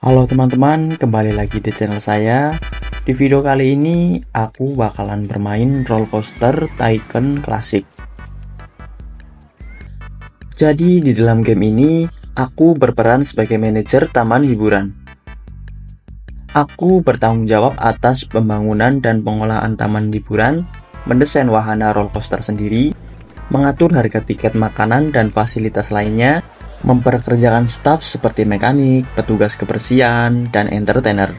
Halo teman-teman, kembali lagi di channel saya. Di video kali ini, aku bakalan bermain roller coaster Tycoon Classic. Jadi di dalam game ini, aku berperan sebagai manajer taman hiburan. Aku bertanggung jawab atas pembangunan dan pengolahan taman hiburan, mendesain wahana roller coaster sendiri, mengatur harga tiket makanan dan fasilitas lainnya, memperkerjakan staf seperti mekanik, petugas kebersihan, dan entertainer.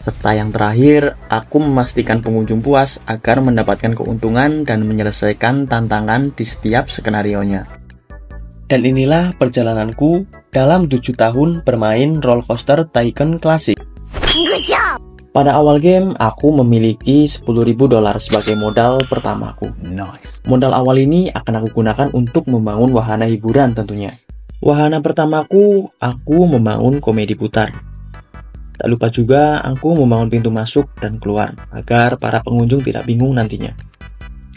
Serta yang terakhir, aku memastikan pengunjung puas agar mendapatkan keuntungan dan menyelesaikan tantangan di setiap skenarionya. Dan inilah perjalananku dalam 7 tahun bermain roller coaster Tycoon Classic. Pada awal game, aku memiliki $10.000 sebagai modal pertamaku. Modal awal ini akan aku gunakan untuk membangun wahana hiburan tentunya. Wahana pertamaku, aku membangun komedi putar. Tak lupa juga, aku membangun pintu masuk dan keluar, agar para pengunjung tidak bingung nantinya.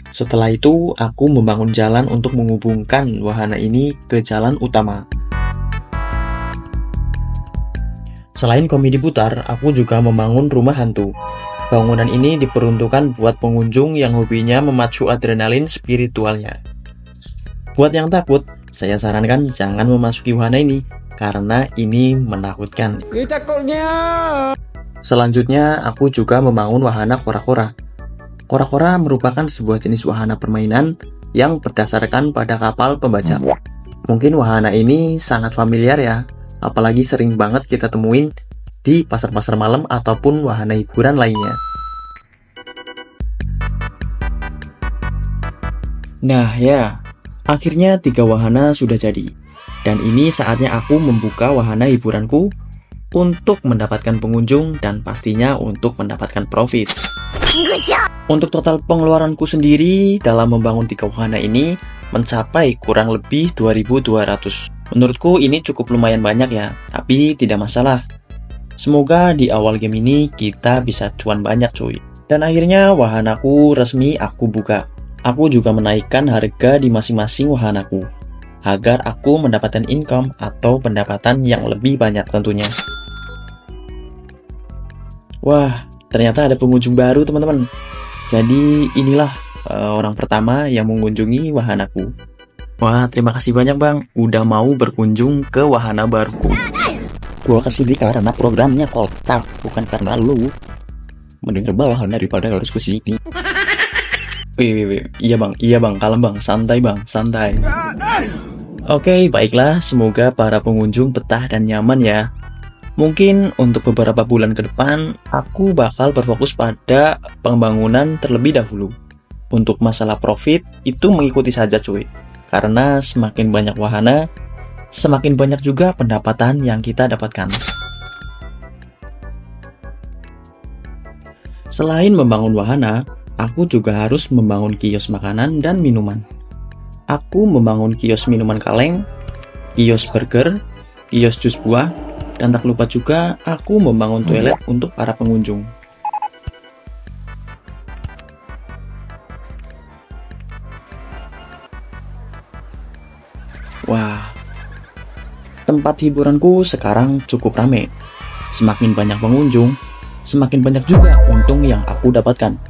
Setelah itu, aku membangun jalan untuk menghubungkan wahana ini ke jalan utama. Selain komedi putar, aku juga membangun rumah hantu. Bangunan ini diperuntukkan buat pengunjung yang hobinya memacu adrenalin spiritualnya. Buat yang takut, saya sarankan jangan memasuki wahana ini, karena ini menakutkan. Takutnya. Selanjutnya, aku juga membangun wahana kora-kora. Kora-kora merupakan sebuah jenis wahana permainan yang berdasarkan pada kapal pembaca. Mungkin wahana ini sangat familiar ya, apalagi sering banget kita temuin di pasar-pasar malam ataupun wahana hiburan lainnya. Nah ya, akhirnya 3 wahana sudah jadi. Dan ini saatnya aku membuka wahana hiburanku untuk mendapatkan pengunjung dan pastinya untuk mendapatkan profit. Untuk total pengeluaranku sendiri dalam membangun 3 wahana ini mencapai kurang lebih 2.200. Menurutku ini cukup lumayan banyak ya, tapi tidak masalah. Semoga di awal game ini kita bisa cuan banyak cuy. Dan akhirnya wahanaku resmi aku buka. Aku juga menaikkan harga di masing-masing wahanaku, agar aku mendapatkan income atau pendapatan yang lebih banyak tentunya. Wah, ternyata ada pengunjung baru teman-teman. Jadi inilah orang pertama yang mengunjungi wahanaku. Wah, terima kasih banyak bang, udah mau berkunjung ke wahana baruku. Gua kesini karena programnya kotak, bukan karena lu. Mendengar bawahan daripada harus kesini. Iya bang, kalem bang, santai bang, santai. Oke, baiklah, semoga para pengunjung betah dan nyaman ya. Mungkin untuk beberapa bulan ke depan, aku bakal berfokus pada pembangunan terlebih dahulu. Untuk masalah profit, itu mengikuti saja cuy. Karena semakin banyak wahana, semakin banyak juga pendapatan yang kita dapatkan. Selain membangun wahana, aku juga harus membangun kios makanan dan minuman. Aku membangun kios minuman kaleng, kios burger, kios jus buah, dan tak lupa juga aku membangun toilet untuk para pengunjung. Wah, tempat hiburanku sekarang cukup ramai. Semakin banyak pengunjung, semakin banyak juga untung yang aku dapatkan.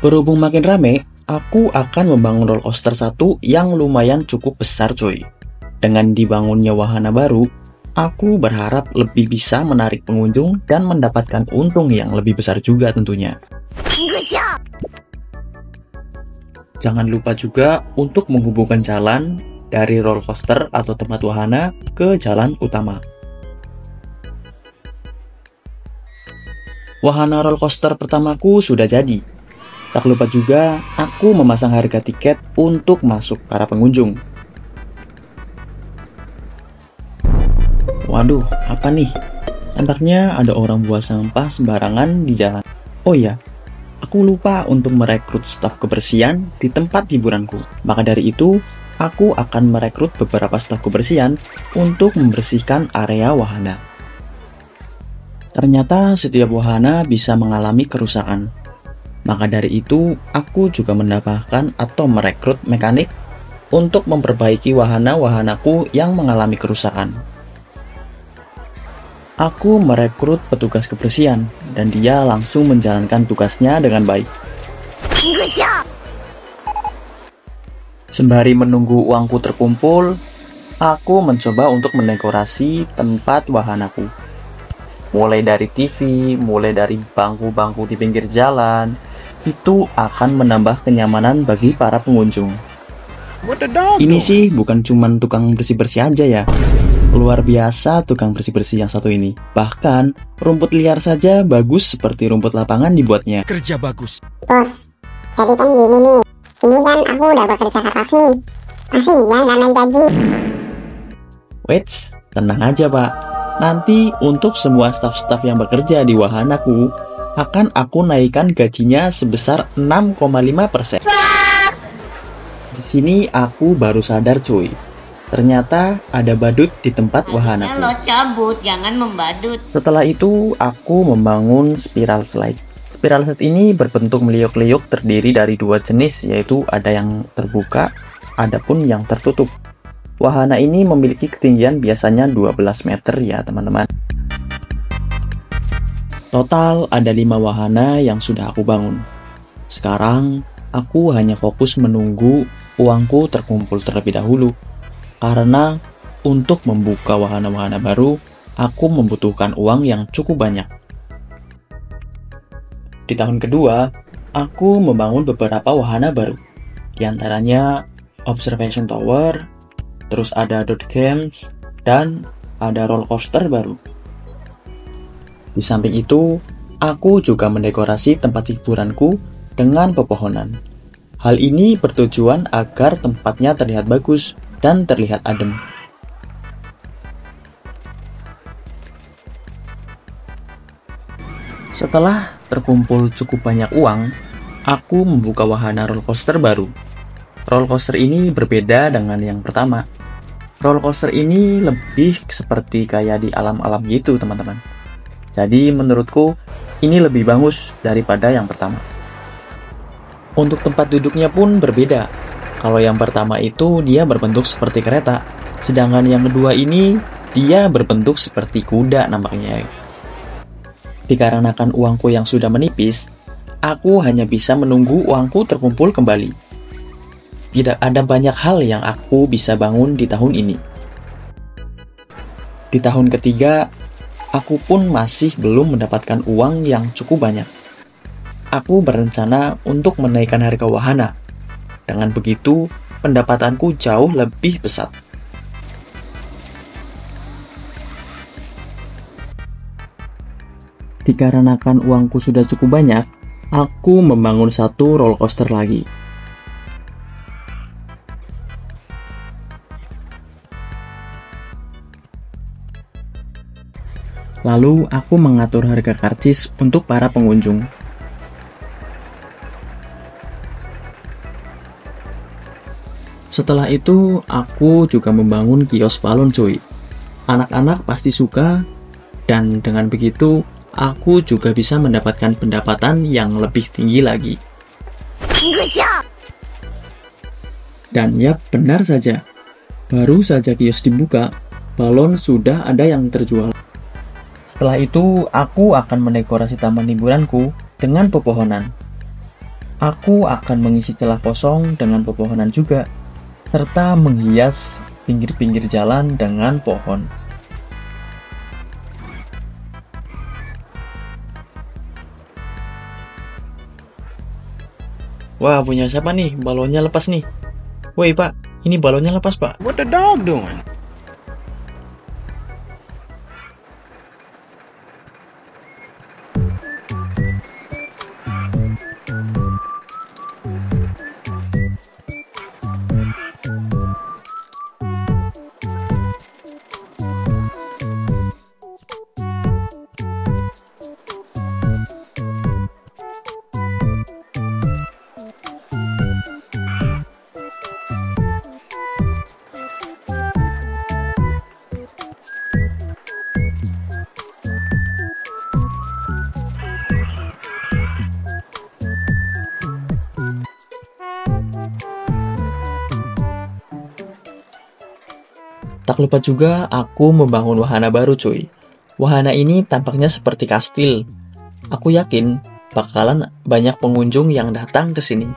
Berhubung makin rame, aku akan membangun roller coaster satu yang lumayan cukup besar coy. Dengan dibangunnya wahana baru, aku berharap lebih bisa menarik pengunjung dan mendapatkan untung yang lebih besar juga tentunya. Jangan lupa juga untuk menghubungkan jalan dari roller coaster atau tempat wahana ke jalan utama. Wahana roller coaster pertamaku sudah jadi. Tak lupa juga, aku memasang harga tiket untuk masuk para pengunjung. Waduh, apa nih? Tampaknya ada orang buang sampah sembarangan di jalan. Oh iya, aku lupa untuk merekrut staf kebersihan di tempat hiburanku. Maka dari itu, aku akan merekrut beberapa staf kebersihan untuk membersihkan area wahana. Ternyata setiap wahana bisa mengalami kerusakan. Maka dari itu, aku juga menambahkan atau merekrut mekanik untuk memperbaiki wahana-wahanaku yang mengalami kerusakan. Aku merekrut petugas kebersihan dan dia langsung menjalankan tugasnya dengan baik. Sembari menunggu uangku terkumpul, aku mencoba untuk mendekorasi tempat wahanaku. Mulai dari TV, mulai dari bangku-bangku di pinggir jalan, itu akan menambah kenyamanan bagi para pengunjung. Ini sih bukan cuma tukang bersih-bersih aja ya. Luar biasa tukang bersih-bersih yang satu ini. Bahkan, rumput liar saja bagus seperti rumput lapangan dibuatnya. Kerja bagus. Bos, jadi kan gini nih. Ini kan aku udah bekerja keras nih. Pasti ya nggak naik gaji. Wait, tenang aja pak. Nanti untuk semua staf-staf yang bekerja di wahanaku, akan aku naikkan gajinya sebesar 6,5%. Di sini aku baru sadar cuy. Ternyata ada badut di tempat wahanaku. Lo cabut, jangan membadut. Setelah itu, aku membangun spiral slide. Spiral slide ini berbentuk meliuk-liuk terdiri dari dua jenis, yaitu ada yang terbuka, ada pun yang tertutup. Wahana ini memiliki ketinggian biasanya 12 meter ya teman-teman. Total ada 5 wahana yang sudah aku bangun. Sekarang, aku hanya fokus menunggu uangku terkumpul terlebih dahulu. Karena untuk membuka wahana-wahana baru, aku membutuhkan uang yang cukup banyak. Di tahun kedua, aku membangun beberapa wahana baru. Di antaranya Observation Tower, terus ada Dot Games, dan ada roller coaster baru. Di samping itu, aku juga mendekorasi tempat hiburanku dengan pepohonan. Hal ini bertujuan agar tempatnya terlihat bagus dan terlihat adem. Setelah terkumpul cukup banyak uang, aku membuka wahana roller coaster baru. Roller coaster ini berbeda dengan yang pertama. Roller coaster ini lebih seperti kayak di alam-alam gitu teman-teman. Jadi menurutku ini lebih bagus daripada yang pertama. Untuk tempat duduknya pun berbeda. Kalau yang pertama itu dia berbentuk seperti kereta, sedangkan yang kedua ini dia berbentuk seperti kuda nampaknya. Dikarenakan uangku yang sudah menipis, aku hanya bisa menunggu uangku terkumpul kembali. Tidak ada banyak hal yang aku bisa bangun di tahun ini. Di tahun ketiga, aku pun masih belum mendapatkan uang yang cukup banyak. Aku berencana untuk menaikkan harga wahana. Dengan begitu, pendapatanku jauh lebih besar. Dikarenakan uangku sudah cukup banyak, aku membangun satu roller coaster lagi. Lalu, aku mengatur harga karcis untuk para pengunjung. Setelah itu, aku juga membangun kios balon cuy. Anak-anak pasti suka, dan dengan begitu, aku juga bisa mendapatkan pendapatan yang lebih tinggi lagi. Dan ya, benar saja. Baru saja kios dibuka, balon sudah ada yang terjual. Setelah itu, aku akan mendekorasi taman hiburanku dengan pepohonan. Aku akan mengisi celah kosong dengan pepohonan juga, serta menghias pinggir-pinggir jalan dengan pohon. Wah, punya siapa nih? Balonnya lepas nih. Woi pak, ini balonnya lepas pak. What the dog doing? Tak lupa juga aku membangun wahana baru cuy. Wahana ini tampaknya seperti kastil. Aku yakin bakalan banyak pengunjung yang datang ke sini.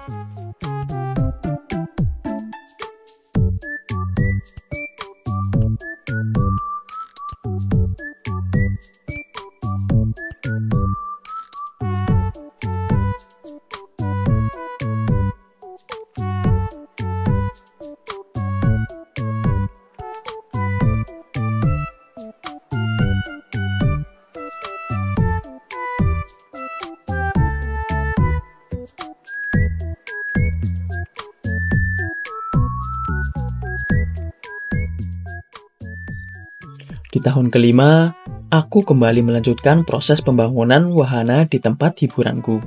Di tahun kelima, aku kembali melanjutkan proses pembangunan wahana di tempat hiburanku.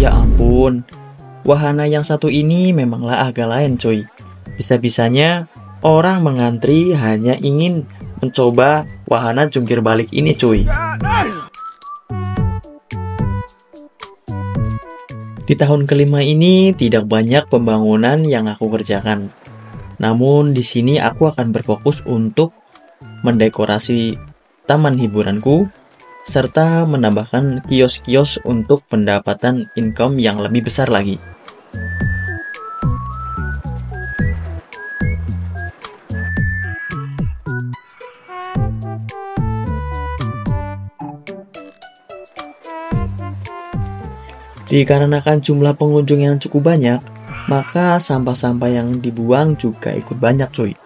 Ya ampun, wahana yang satu ini memanglah agak lain cuy. Bisa-bisanya orang mengantri hanya ingin mencoba wahana jungkir balik ini cuy. Di tahun kelima ini tidak banyak pembangunan yang aku kerjakan. Namun di sini aku akan berfokus untuk mendekorasi taman hiburanku serta menambahkan kios-kios untuk pendapatan income yang lebih besar lagi. Dikarenakan jumlah pengunjung yang cukup banyak, maka sampah-sampah yang dibuang juga ikut banyak cuy.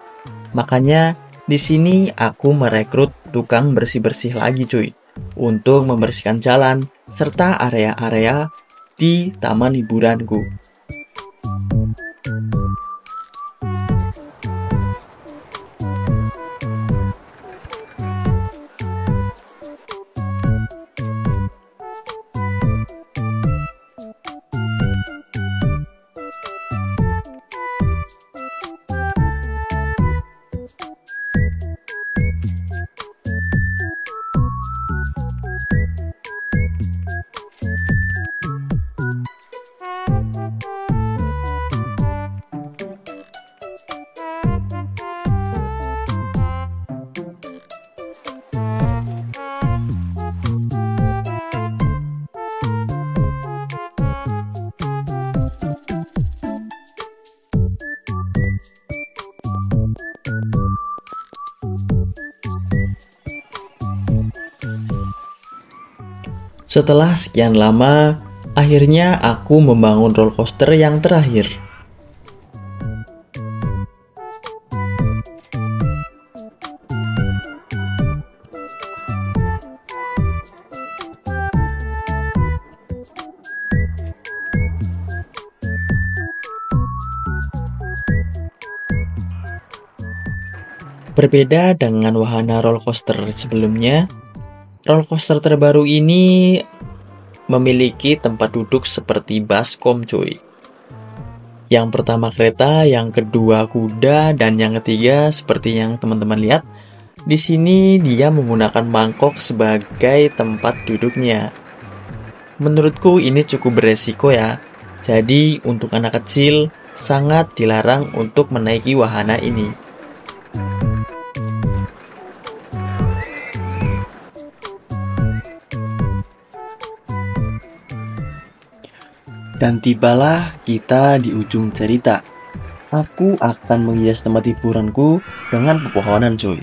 Makanya di sini aku merekrut tukang bersih-bersih lagi cuy, untuk membersihkan jalan serta area-area di taman hiburanku. Setelah sekian lama, akhirnya aku membangun roller coaster yang terakhir. Berbeda dengan wahana roller coaster sebelumnya, roller coaster terbaru ini memiliki tempat duduk seperti baskom cuy. Yang pertama kereta, yang kedua kuda, dan yang ketiga seperti yang teman-teman lihat. Di sini dia menggunakan mangkok sebagai tempat duduknya. Menurutku ini cukup beresiko ya. Jadi untuk anak kecil sangat dilarang untuk menaiki wahana ini. Dan tibalah kita di ujung cerita. Aku akan menghias tempat hiburanku dengan pepohonan, coy.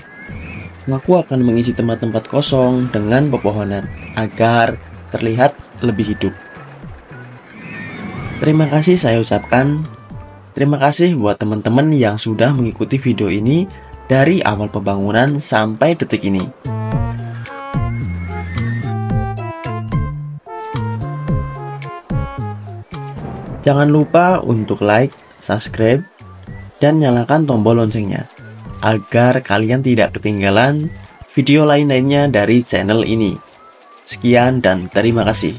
Aku akan mengisi tempat-tempat kosong dengan pepohonan agar terlihat lebih hidup. Terima kasih saya ucapkan. Terima kasih buat teman-teman yang sudah mengikuti video ini dari awal pembangunan sampai detik ini. Jangan lupa untuk like, subscribe, dan nyalakan tombol loncengnya agar kalian tidak ketinggalan video lainnya dari channel ini. Sekian dan terima kasih.